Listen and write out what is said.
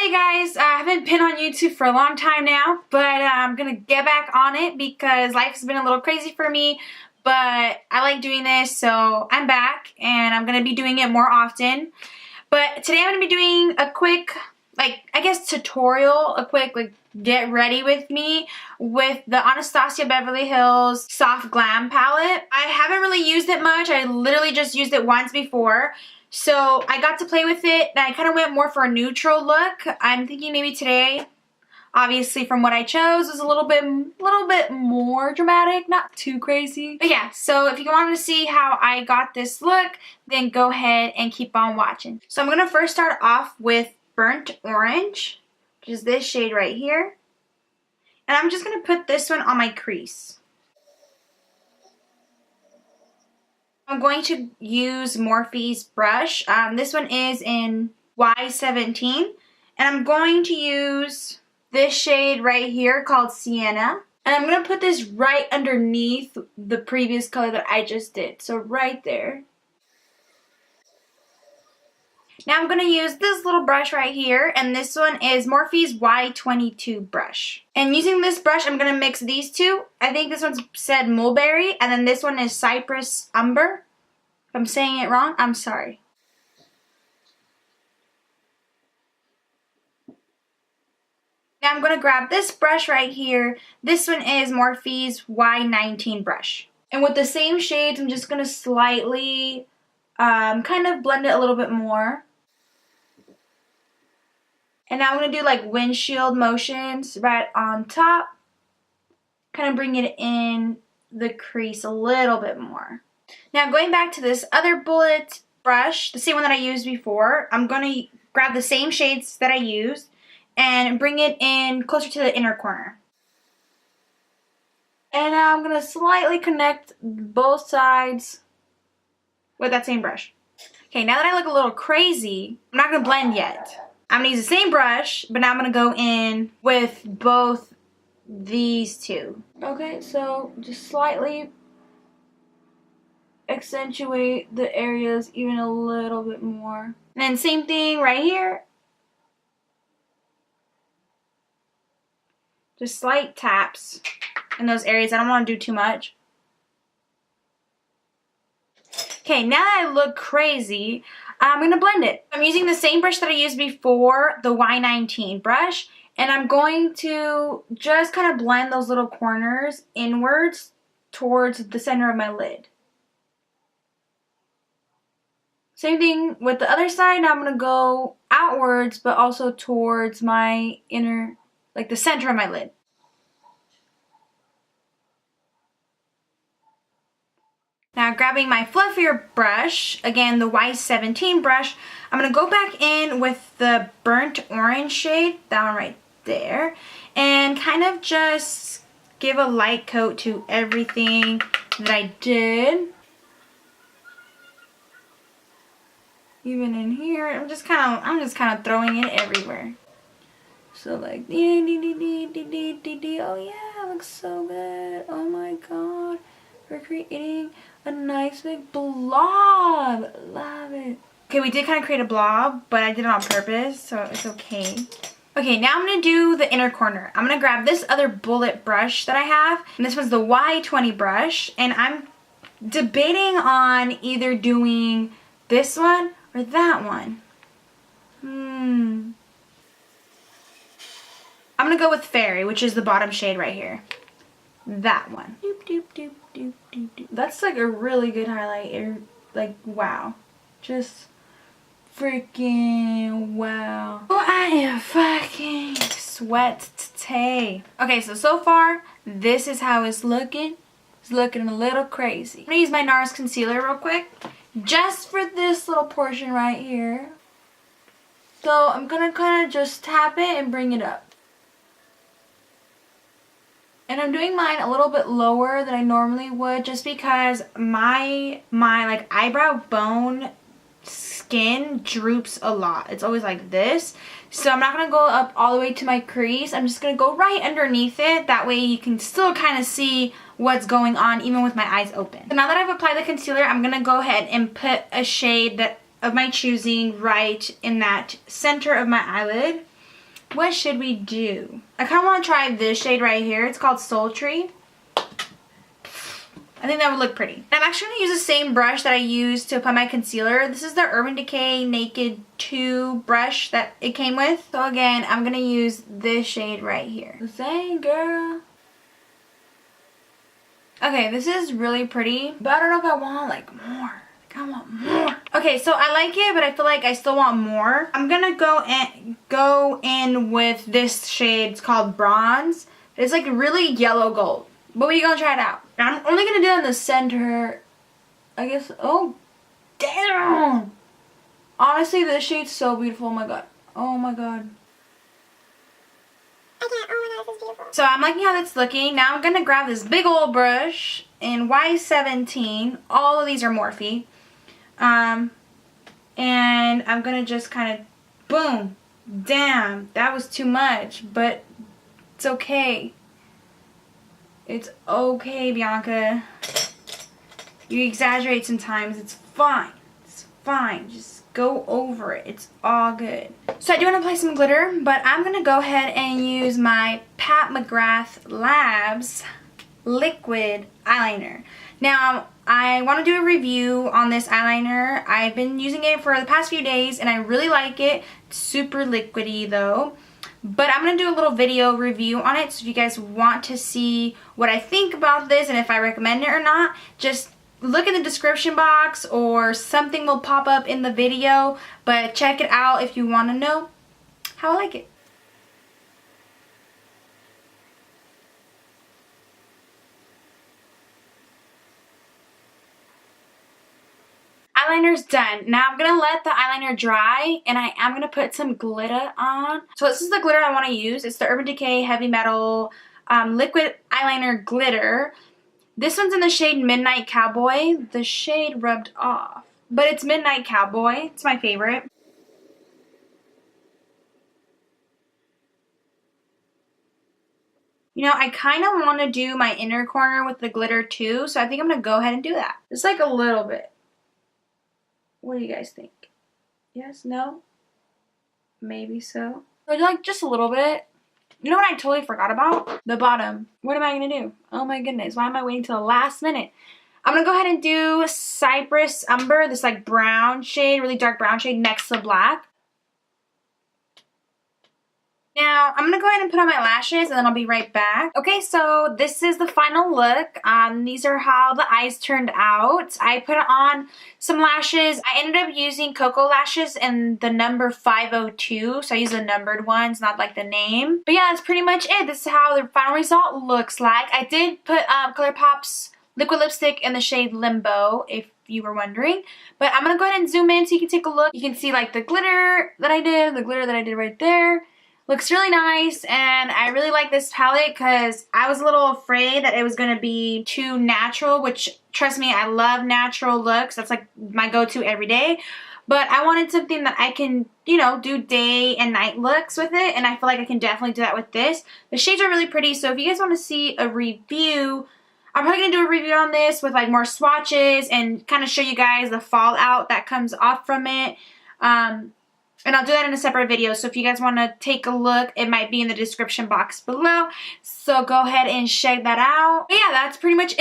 Hey guys, I haven't been on YouTube for a long time now, but I'm gonna get back on it because life has been a little crazy for me, but I like doing this, so I'm back and I'm gonna be doing it more often. But today I'm gonna be doing a quick, I guess tutorial, a quick get ready with me with the Anastasia Beverly Hills Soft Glam palette. I haven't really used it much. I literally just used it once before. So I got to play with it and I kind of went more for a neutral look. I'm thinking maybe today, obviously from what I chose, was a little bit more dramatic, not too crazy. But yeah, so if you want to see how I got this look, then go ahead and keep on watching. So I'm going to first start off with Burnt Orange, which is this shade right here. And I'm just going to put this one on my crease. I'm going to use Morphe's brush. This one is in Y17. And I'm going to use this shade right here called Sienna. And I'm going to put this right underneath the previous color that I just did. So right there. Now I'm going to use this little brush right here. And this one is Morphe's Y22 brush. And using this brush, I'm going to mix these two. I think this one's said Mulberry. And then this one is Cypress Umber. If I'm saying it wrong, I'm sorry. Now I'm going to grab this brush right here. This one is Morphe's Y19 brush. And with the same shades, I'm just going to slightly kind of blend it a little bit more. And now I'm going to do like windshield motions right on top. Kind of bring it in the crease a little bit more. Now going back to this other bullet brush, the same one that I used before, I'm going to grab the same shades that I used and bring it in closer to the inner corner. And now I'm going to slightly connect both sides with that same brush. Okay, now that I look a little crazy, I'm not going to blend yet. I'm going to use the same brush, but now I'm going to go in with both these two. Okay, so just slightly accentuate the areas even a little bit more. And then same thing right here. Just slight taps in those areas. I don't want to do too much. Okay, now that I look crazy, I'm going to blend it. I'm using the same brush that I used before, the Y19 brush, and I'm going to just kind of blend those little corners inwards towards the center of my lid. Same thing with the other side. Now I'm going to go outwards, but also towards my inner, like the center of my lid. Now grabbing my fluffier brush, again the Y17 brush, I'm going to go back in with the Burnt Orange shade, that one right there, and kind of just give a light coat to everything that I did. Even in here, I'm just kind of throwing it everywhere. So like, oh yeah, it looks so good. Oh my god, we're creating a nice big blob. Love it. Okay, we did kind of create a blob, but I did it on purpose, so it's okay. Okay, now I'm going to do the inner corner. I'm going to grab this other bullet brush that I have, and this was the Y20 brush, and I'm debating on either doing this one or that one. I'm going to go with Fairy, which is the bottom shade right here. That one. Doop, doop, doop, doop, doop, doop. That's like a really good highlight. Like, wow. Just freaking wow. Oh, I am fucking sweat today. Okay, so far, this is how it's looking. It's looking a little crazy. I'm going to use my NARS concealer real quick. Just for this little portion right here. So I'm going to kind of just tap it and bring it up. And I'm doing mine a little bit lower than I normally would just because my like eyebrow bone skin droops a lot. It's always like this. So I'm not going to go up all the way to my crease. I'm just going to go right underneath it. That way you can still kind of see what's going on even with my eyes open. So now that I've applied the concealer, I'm going to go ahead and put a shade of my choosing right in that center of my eyelid. what should we do? I kind of want to try this shade right here. It's called Sultry. I think that would look pretty. I'm actually going to use the same brush that I used to apply my concealer. This is the Urban Decay Naked 2 brush that it came with. So again, I'm going to use this shade right here. The same, girl. Okay, this is really pretty, but I don't know if I want like more. I want more. Okay, so I like it, but I feel like I still want more. I'm going to go in with this shade. It's called Bronze. It's like really yellow gold. But we're going to try it out. I'm only going to do it in the center. I guess. Oh, damn. Honestly, this shade's so beautiful. Oh, my God. Oh, my God. I can't. Oh, my God, this is beautiful. So I'm liking how that's looking. Now I'm going to grab this big old brush in Y17. All of these are Morphe. And I'm going to just kind of, boom. Damn, that was too much. But it's okay. It's okay, Bianca. You exaggerate sometimes. It's fine. It's fine. Just go over it. It's all good. So I do want to apply some glitter, but I'm going to go ahead and use my Pat McGrath Labs liquid eyeliner. Now, I want to do a review on this eyeliner. I've been using it for the past few days, and I really like it. It's super liquidy, though. But I'm going to do a little video review on it, so if you guys want to see what I think about this and if I recommend it or not, just look in the description box or something will pop up in the video. But check it out if you want to know how I like it. Eyeliner's done. Now I'm going to let the eyeliner dry, and I am going to put some glitter on. So this is the glitter I want to use. It's the Urban Decay Heavy Metal Liquid Eyeliner Glitter. This one's in the shade Midnight Cowboy. The shade rubbed off, but it's Midnight Cowboy. It's my favorite. You know, I kind of want to do my inner corner with the glitter too, so I think I'm going to go ahead and do that. Just like a little bit. What do you guys think? Yes? No? Maybe so. But like just a little bit. You know what I totally forgot about? The bottom. What am I going to do? Oh my goodness. Why am I waiting till the last minute? I'm going to go ahead and do Cypress Umber. This like brown shade, really dark brown shade next to black. Now, I'm going to go ahead and put on my lashes and then I'll be right back. Okay, so this is the final look. These are how the eyes turned out. I put on some lashes. I ended up using Koko Lashes in the number 502. So I use the numbered ones, not like the name. But yeah, that's pretty much it. This is how the final result looks like. I did put ColourPop's liquid lipstick in the shade Limbo, if you were wondering. But I'm going to go ahead and zoom in so you can take a look. You can see like the glitter that I did, the glitter that I did right there. Looks really nice, and I really like this palette because I was a little afraid that it was going to be too natural, which, trust me, I love natural looks. That's like my go-to every day. But I wanted something that I can, you know, do day and night looks with it, and I feel like I can definitely do that with this. The shades are really pretty, so if you guys want to see a review, I'm probably going to do a review on this with like more swatches and kind of show you guys the fallout that comes off from it. And I'll do that in a separate video, so if you guys want to take a look, it might be in the description box below. So go ahead and check that out. But yeah, that's pretty much it.